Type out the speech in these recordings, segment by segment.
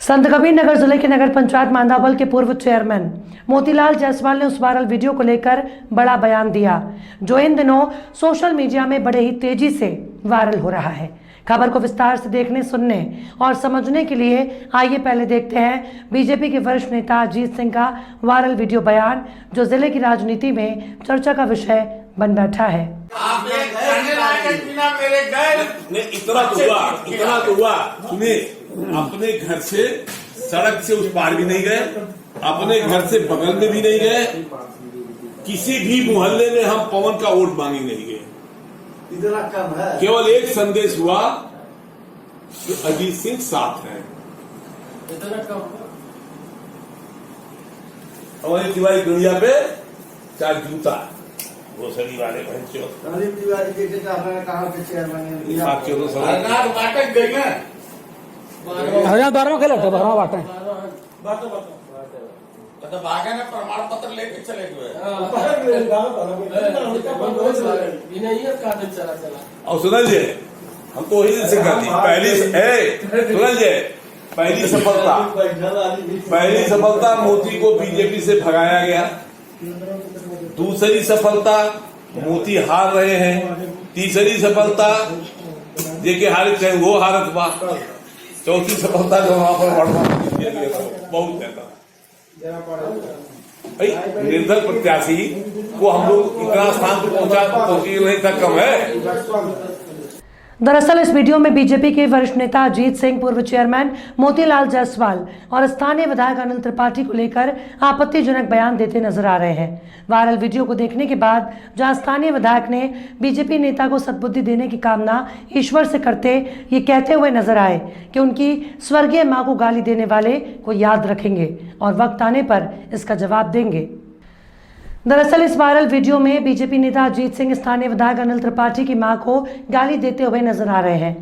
संत कबीर नगर जिले के नगर पंचायत मांदावल के पूर्व चेयरमैन मोतीलाल जायसवाल ने उस वायरल वीडियो को लेकर बड़ा बयान दिया जो इन दिनों सोशल मीडिया में बड़े ही तेजी से वायरल हो रहा है। खबर को विस्तार से देखने, सुनने और समझने के लिए आइए पहले देखते हैं बीजेपी के वरिष्ठ नेता अजीत सिंह का वायरल वीडियो बयान जो जिले की राजनीति में चर्चा का विषय बन बैठा है। इतना तो हुआ सुनिए, अपने घर से सड़क से उस पार भी नहीं गए, अपने घर से बगल में भी नहीं गए, किसी भी मोहल्ले में हम पवन का वोट मांगे नहीं गए। इतना कम है। केवल एक संदेश हुआ कि अजीत सिंह साथ हैं। इतना कम और तिवारी दुनिया पे चार जूता वो सभी वाले भैंसों तिवारी के कहा के चेयरमैन बाटक गई ना हजार 12 खेला था 12 बाटे मतलब आगे ने प्रमाण पत्र लेके चले हुए और सुनल जी, हम तो वही दिन से करती सुनल जी, पहली सफलता मोदी को बीजेपी से भगाया गया। दूसरी सफलता मोदी हार रहे हैं। तीसरी सफलता जेके हारे चाहे वो हारत बा। चौथी सफलता जो वहां पर बहुत ज्यादा निर्दल प्रत्याशी को हम लोग इतना स्थान पर पहुंची नहीं था, कम है। दरअसल इस वीडियो में बीजेपी के वरिष्ठ नेता अजीत सिंह, पूर्व चेयरमैन मोतीलाल जायसवाल और स्थानीय विधायक अनिल त्रिपाठी को लेकर आपत्तिजनक बयान देते नजर आ रहे हैं। वायरल वीडियो को देखने के बाद जहां स्थानीय विधायक ने बीजेपी नेता को सद्बुद्धि देने की कामना ईश्वर से करते ये कहते हुए नजर आए कि उनकी स्वर्गीय मां को गाली देने वाले को याद रखेंगे और वक्त आने पर इसका जवाब देंगे। दरअसल इस वायरल वीडियो में बीजेपी नेता अजीत सिंह स्थानीय विधायक अनिल त्रिपाठी की मां को गाली देते हुए नजर आ रहे हैं।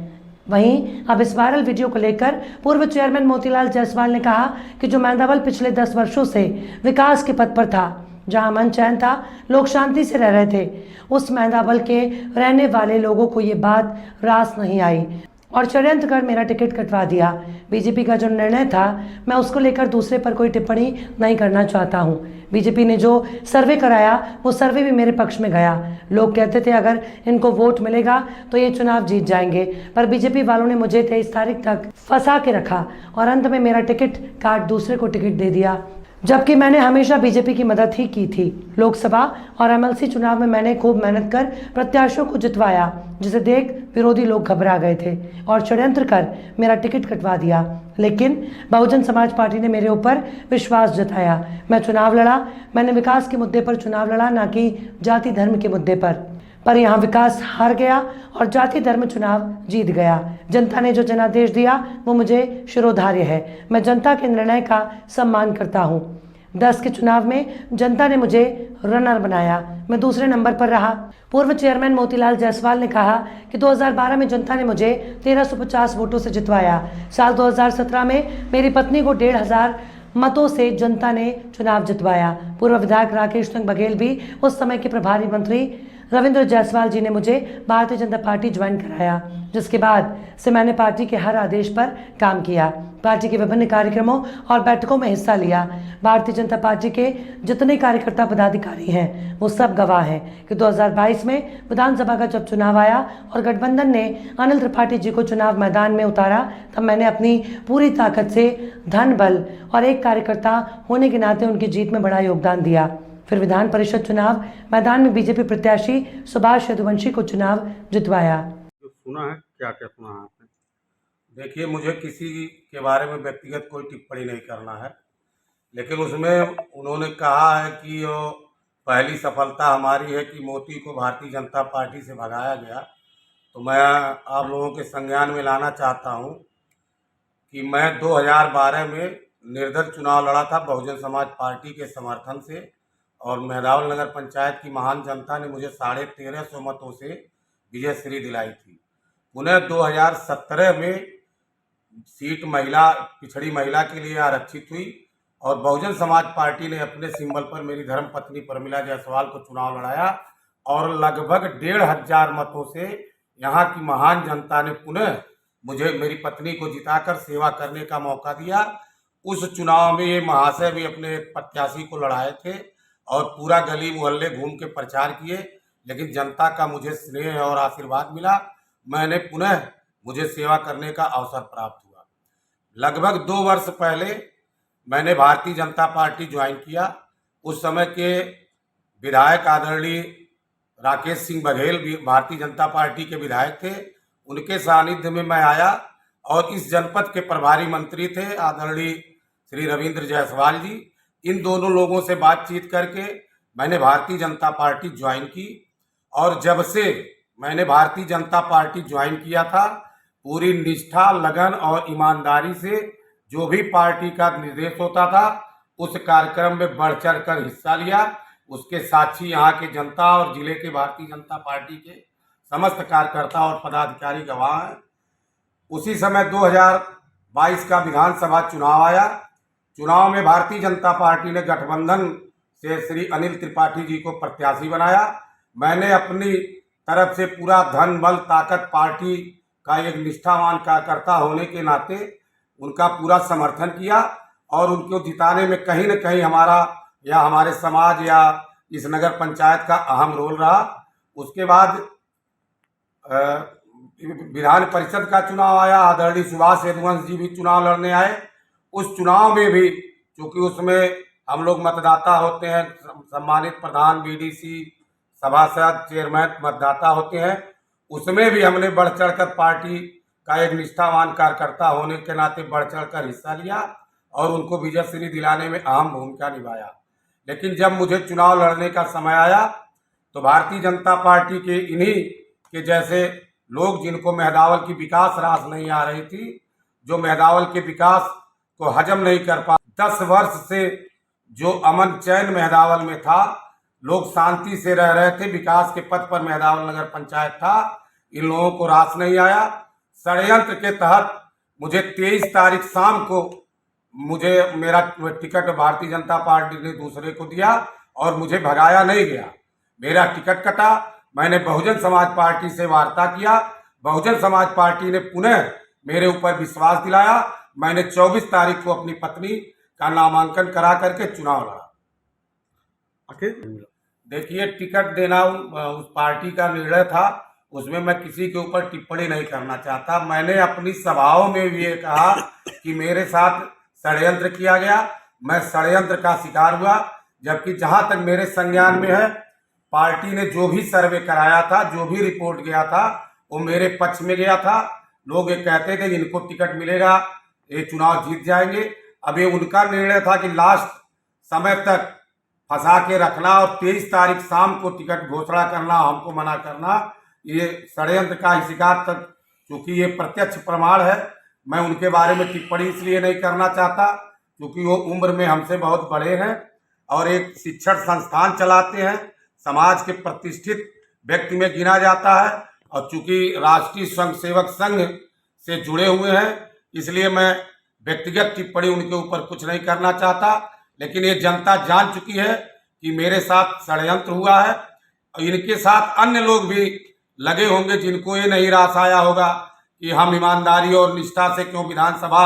वहीं अब इस वायरल वीडियो को लेकर पूर्व चेयरमैन मोतीलाल जायसवाल ने कहा कि जो मांदावल पिछले 10 वर्षों से विकास के पथ पर था, जहां अमन चैन था, लोग शांति से रह रहे थे, उस मांदावल के रहने वाले लोगों को ये बात रास नहीं आई और षड्यंत्र कर मेरा टिकट कटवा दिया। बीजेपी का जो निर्णय था, मैं उसको लेकर दूसरे पर कोई टिप्पणी नहीं करना चाहता हूं। बीजेपी ने जो सर्वे कराया वो सर्वे भी मेरे पक्ष में गया। लोग कहते थे अगर इनको वोट मिलेगा तो ये चुनाव जीत जाएंगे, पर बीजेपी वालों ने मुझे 23 तारीख तक फंसा के रखा और अंत में मेरा टिकट काट दूसरे को टिकट दे दिया, जबकि मैंने हमेशा बीजेपी की मदद ही की थी। लोकसभा और एमएलसी चुनाव में मैंने खूब मेहनत कर प्रत्याशियों को जितवाया, जिसे देख विरोधी लोग घबरा गए थे और षड्यंत्र कर मेरा टिकट कटवा दिया। लेकिन बहुजन समाज पार्टी ने मेरे ऊपर विश्वास जताया। मैं चुनाव लड़ा, मैंने विकास के मुद्दे पर चुनाव लड़ा, ना कि जाति धर्म के मुद्दे पर यहाँ विकास हार गया और जाति धर्म चुनाव जीत गया। जनता ने जो जनादेश दिया वो मुझे शिरोधार्य है। मैं जनता के निर्णय का सम्मान करता हूँ। 10 के चुनाव में जनता ने मुझे रनर बनाया, मैं दूसरे नंबर पर रहा। पूर्व चेयरमैन मोतीलाल जायसवाल ने कहा कि 2012 में जनता ने मुझे 1350 वोटों से जितवाया। साल 2017 में मेरी पत्नी को 1500 मतों से जनता ने चुनाव जितवाया। पूर्व विधायक राकेश सिंह बघेल भी उस समय के प्रभारी मंत्री रविंद्र जायसवाल जी ने मुझे भारतीय जनता पार्टी ज्वाइन कराया, जिसके बाद से मैंने पार्टी के हर आदेश पर काम किया, पार्टी के विभिन्न कार्यक्रमों और बैठकों में हिस्सा लिया। भारतीय जनता पार्टी के जितने कार्यकर्ता पदाधिकारी हैं वो सब गवाह हैं कि 2022 में विधानसभा का जब चुनाव आया और गठबंधन ने अनिल त्रिपाठी जी को चुनाव मैदान में उतारा, तब मैंने अपनी पूरी ताकत से धन बल और एक कार्यकर्ता होने के नाते उनकी जीत में बड़ा योगदान दिया। फिर विधान परिषद चुनाव मैदान में बीजेपी प्रत्याशी सुभाष यदुवंशी को चुनाव जितवाया। सुना है, क्या क्या सुना है आपने? देखिए, मुझे किसी के बारे में व्यक्तिगत कोई टिप्पणी नहीं करना है, लेकिन उसमें उन्होंने कहा है कि वो पहली सफलता हमारी है कि मोदी को भारतीय जनता पार्टी से भगाया गया। तो मैं आप लोगों के संज्ञान में लाना चाहता हूं कि मैं 2012 में निर्दल चुनाव लड़ा था बहुजन समाज पार्टी के समर्थन से और मांदावल नगर पंचायत की महान जनता ने मुझे 1350 मतों से विजय श्री दिलाई थी। उन्हें 2017 में सीट पिछड़ी महिला के लिए आरक्षित हुई और बहुजन समाज पार्टी ने अपने सिंबल पर मेरी धर्मपत्नी प्रमिला जायसवाल को चुनाव लड़ाया और लगभग 1500 मतों से यहाँ की महान जनता ने पुनः मुझे मेरी पत्नी को जिताकर सेवा करने का मौका दिया। उस चुनाव में ये महाशय भी अपने प्रत्याशी को लड़ाए थे और पूरा गली मोहल्ले घूम के प्रचार किए, लेकिन जनता का मुझे स्नेह और आशीर्वाद मिला। मैंने पुनः मुझे सेवा करने का अवसर प्राप्त हुआ। लगभग 2 वर्ष पहले मैंने भारतीय जनता पार्टी ज्वाइन किया। उस समय के विधायक आदरणीय राकेश सिंह बघेल भी भारतीय जनता पार्टी के विधायक थे। उनके सानिध्य में मैं आया और इस जनपद के प्रभारी मंत्री थे आदरणीय श्री रविंद्र जायसवाल जी। इन दोनों लोगों से बातचीत करके मैंने भारतीय जनता पार्टी ज्वाइन की और जब से मैंने भारतीय जनता पार्टी ज्वाइन किया था, पूरी निष्ठा, लगन और ईमानदारी से जो भी पार्टी का निर्देश होता था उस कार्यक्रम में बढ़ चढ़ कर हिस्सा लिया। उसके साक्षी यहाँ के जनता और जिले के भारतीय जनता पार्टी के समस्त कार्यकर्ता और पदाधिकारी गवाह हैं। उसी समय 2022 का विधानसभा चुनाव आया। चुनाव में भारतीय जनता पार्टी ने गठबंधन से श्री अनिल त्रिपाठी जी को प्रत्याशी बनाया। मैंने अपनी तरफ से पूरा धन बल ताकत पार्टी का एक निष्ठावान कार्यकर्ता होने के नाते उनका पूरा समर्थन किया और उनको जिताने में कहीं न कहीं हमारा या हमारे समाज या इस नगर पंचायत का अहम रोल रहा। उसके बाद विधान परिषद का चुनाव आया। आदरणीय सुभाष यदुवंश जी भी चुनाव लड़ने आए। उस चुनाव में भी चूँकि उसमें हम लोग मतदाता होते हैं, सम्मानित प्रधान, बीडीसी, सभासद, चेयरमैन मतदाता होते हैं, उसमें भी हमने बढ़ चढ़कर पार्टी का एक निष्ठावान कार्यकर्ता होने के नाते बढ़ चढ़कर हिस्सा लिया और उनको विजयश्री दिलाने में अहम भूमिका निभाया। लेकिन जब मुझे चुनाव लड़ने का समय आया तो भारतीय जनता पार्टी के इन्हीं के जैसे लोग, जिनको मेहदावल की विकास रास नहीं आ रही थी, जो मेहदावल के विकास को हजम नहीं कर पा, 10 वर्ष से जो अमन चैन मेहदावल में था, लोग शांति से रह रहे थे, विकास के पथ पर मेहदावल नगर पंचायत था, इन लोगों को रास नहीं आया। षड्यंत्र के तहत मुझे 23 तारीख शाम को मेरा टिकट भारतीय जनता पार्टी ने दूसरे को दिया और मुझे भगाया नहीं गया। मेरा टिकट कटा। मैंने बहुजन समाज पार्टी से वार्ता किया। बहुजन समाज पार्टी ने पुनः मेरे ऊपर विश्वास दिलाया। मैंने 24 तारीख को अपनी पत्नी का नामांकन करा करके चुनाव लड़ा। देखिए, टिकट देना उस पार्टी का निर्णय था, उसमें मैं किसी के ऊपर टिप्पणी नहीं करना चाहता। मैंने अपनी सभाओं में भी ये कहा कि मेरे साथ षड्यंत्र किया गया, मैं षड्यंत्र का शिकार हुआ। जबकि जहां तक मेरे संज्ञान में है, पार्टी ने जो भी सर्वे कराया था, जो भी रिपोर्ट गया था, वो मेरे पक्ष में गया था। लोग ये कहते थे इनको टिकट मिलेगा, ये चुनाव जीत जाएंगे। अब ये उनका निर्णय था कि लास्ट समय तक फंसा के रखना और 23 तारीख शाम को टिकट घोषणा करना, हमको मना करना, ये षड्यंत्र का शिकार तक, क्योंकि ये प्रत्यक्ष प्रमाण है। मैं उनके बारे में टिप्पणी इसलिए नहीं करना चाहता क्योंकि वो उम्र में हमसे बहुत बड़े हैं और एक शिक्षण संस्थान चलाते हैं, समाज के प्रतिष्ठित व्यक्ति में गिना जाता है और चूंकि राष्ट्रीय स्वयंसेवक संघ से जुड़े हुए हैं, इसलिए मैं व्यक्तिगत टिप्पणी उनके ऊपर कुछ नहीं करना चाहता। लेकिन ये जनता जान चुकी है कि मेरे साथ षड्यंत्र हुआ है और इनके साथ अन्य लोग भी लगे होंगे, जिनको ये नहीं रास आया होगा कि हम ईमानदारी और निष्ठा से क्यों विधानसभा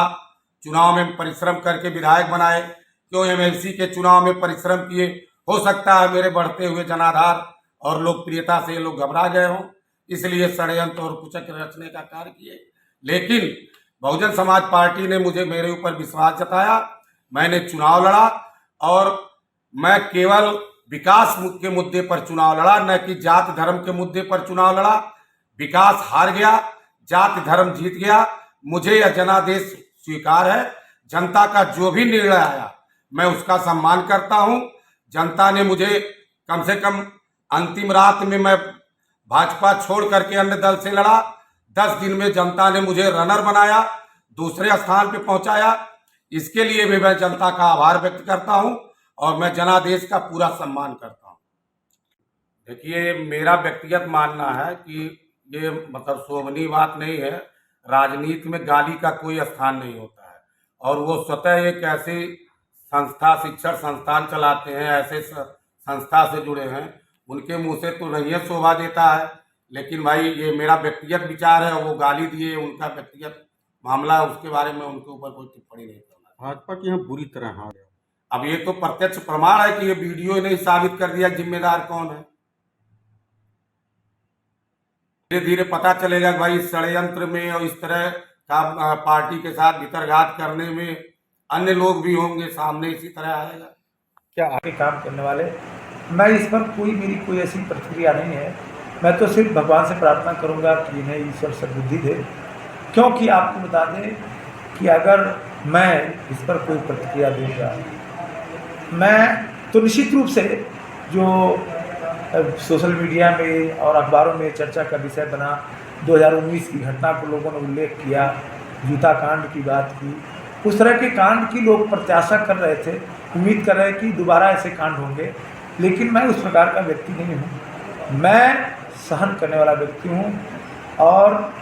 चुनाव में परिश्रम करके विधायक बनाए, क्यों एमएलसी के चुनाव में परिश्रम किए। हो सकता है मेरे बढ़ते हुए जनाधार और लोकप्रियता से ये लोग घबरा गए हों, इसलिए षड्यंत्र और कुचक रचने का कार्य किए। लेकिन बहुजन समाज पार्टी ने मेरे ऊपर विश्वास जताया, मैंने चुनाव लड़ा और मैं केवल विकास के मुद्दे पर चुनाव लड़ा, न कि जाति धर्म के मुद्दे पर चुनाव लड़ा। विकास हार गया, जाति धर्म जीत गया। मुझे यह जनादेश स्वीकार है। जनता का जो भी निर्णय आया मैं उसका सम्मान करता हूं। जनता ने मुझे कम से कम अंतिम रात में मैं भाजपा छोड़ करके अन्य दल से लड़ा, 10 दिन में जनता ने मुझे रनर बनाया, दूसरे स्थान पे पहुंचाया। इसके लिए भी मैं जनता का आभार व्यक्त करता हूं और मैं जनादेश का पूरा सम्मान करता हूं। देखिए, मेरा व्यक्तिगत मानना है कि ये मतलब शोभनीय बात नहीं है। राजनीति में गाली का कोई स्थान नहीं होता है और वो स्वतः एक ऐसी संस्था, शिक्षण संस्थान चलाते हैं, ऐसे संस्था से जुड़े हैं, उनके मुंह से तो नहीं शोभा देता है लेकिन भाई ये मेरा व्यक्तिगत विचार है, वो गाली दिए, उनका व्यक्तिगत मामला है, उसके बारे में उनके ऊपर कोई टिप्पणी नहीं करना। भाजपा की यहाँ बुरी तरह हार है। अब ये तो प्रत्यक्ष प्रमाण है कि ये वीडियो ने साबित कर दिया जिम्मेदार कौन है। धीरे धीरे पता चलेगा कि भाई इस षड्यंत्र में और इस तरह का पार्टी के साथ भितरघात करने में अन्य लोग भी होंगे, सामने इसी तरह आएगा। क्या आगे काम करने वाले, मैं इस पर मेरी कोई ऐसी प्रतिक्रिया नहीं है। मैं तो सिर्फ भगवान से प्रार्थना करूंगा कि इन्हें ईश्वर सद्बुद्धि दे, क्योंकि आपको बता दें कि अगर मैं इस पर कोई प्रतिक्रिया दूंगा, मैं तो निश्चित रूप से जो सोशल मीडिया में और अखबारों में चर्चा का विषय बना 2019 की घटना को लोगों ने उल्लेख किया, जूता कांड की बात की, उस तरह के कांड की लोग प्रत्याशा कर रहे थे, उम्मीद कर रहे कि दोबारा ऐसे कांड होंगे, लेकिन मैं उस प्रकार का व्यक्ति नहीं हूँ। मैं सहन करने वाला व्यक्ति हूँ, और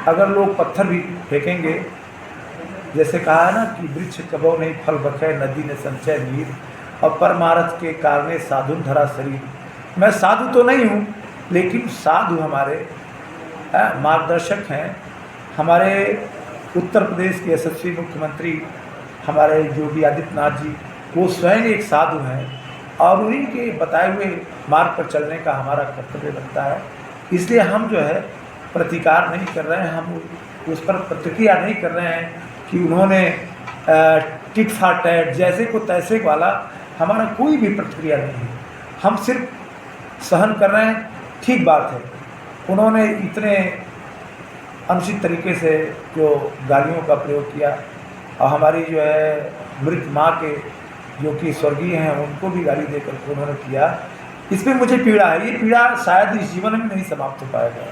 अगर लोग पत्थर भी फेंकेंगे, जैसे कहा है ना कि वृक्ष कबो नहीं फल बखे, नदी ने संचय नीर, और परमारथ के कारणे साधु धरा शरीर। मैं साधु तो नहीं हूँ, लेकिन साधु हमारे मार्गदर्शक हैं। हमारे उत्तर प्रदेश के यशस्वी मुख्यमंत्री हमारे योगी आदित्यनाथ जी, वो स्वयं एक साधु हैं, और उन्हीं के बताए हुए मार्ग पर चलने का हमारा कर्तव्य बनता है। इसलिए हम जो है प्रतिकार नहीं कर रहे हैं, हम उस पर प्रतिक्रिया नहीं कर रहे हैं कि उन्होंने टिट फॉर टैट, जैसे को तैसे वाला हमारा कोई भी प्रतिक्रिया नहीं है। हम सिर्फ सहन कर रहे हैं। ठीक बात है, उन्होंने इतने अनुचित तरीके से जो गालियों का प्रयोग किया, और हमारी जो है मृत माँ के जो कि स्वर्गीय हैं उनको भी गाली देकर उन्होंने किया, इसमें मुझे पीड़ा है। ये पीड़ा शायद इस जीवन में नहीं समाप्त हो पाएगा,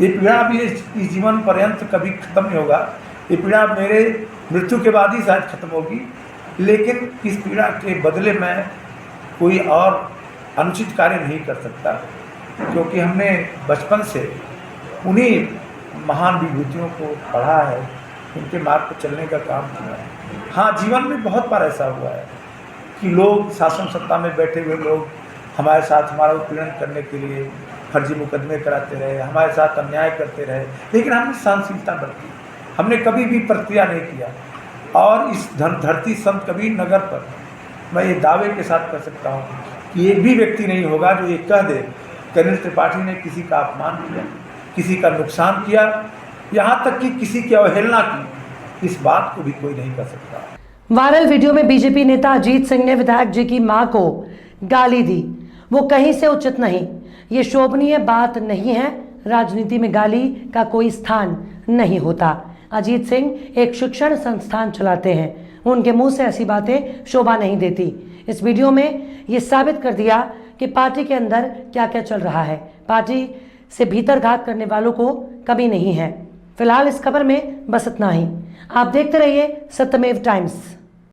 ये पीड़ा भी इस जीवन पर्यंत कभी ख़त्म नहीं होगा। ये पीड़ा मेरे मृत्यु के बाद ही शायद ख़त्म होगी, लेकिन इस पीड़ा के बदले मैं कोई और अनुचित कार्य नहीं कर सकता, क्योंकि हमने बचपन से उन्हीं महान विभूतियों को पढ़ा है, उनके मार्ग पर चलने का काम किया है। हाँ, जीवन में बहुत बार ऐसा हुआ है कि लोग, शासन सत्ता में बैठे हुए लोग हमारे साथ हमारा उत्पीड़न करने के लिए फर्जी मुकदमे कराते रहे, हमारे साथ अन्याय करते रहे, लेकिन हमने सहनशीलता बरती, हमने कभी भी प्रतिक्रिया नहीं किया। और इस धरती संत कबीर नगर पर मैं ये दावे के साथ कर सकता हूँ कि एक भी व्यक्ति नहीं होगा जो ये कह दे कि अनिल त्रिपाठी ने किसी का अपमान किया, किसी का नुकसान किया, यहाँ तक कि किसी की अवहेलना की। इस बात को भी कोई नहीं कर सकता। वायरल वीडियो में बीजेपी नेता अजीत सिंह ने विधायक जी की मां को गाली दी, वो कहीं से उचित नहीं, ये शोभनीय बात नहीं है। राजनीति में गाली का कोई स्थान नहीं होता। अजीत सिंह एक शिक्षण संस्थान चलाते हैं, उनके मुंह से ऐसी बातें शोभा नहीं देती। इस वीडियो में ये साबित कर दिया कि पार्टी के अंदर क्या क्या चल रहा है। पार्टी से भीतर घात करने वालों को कमी नहीं है। फिलहाल इस खबर में बस इतना ही। आप देखते रहिए सत्यमेव टाइम्स।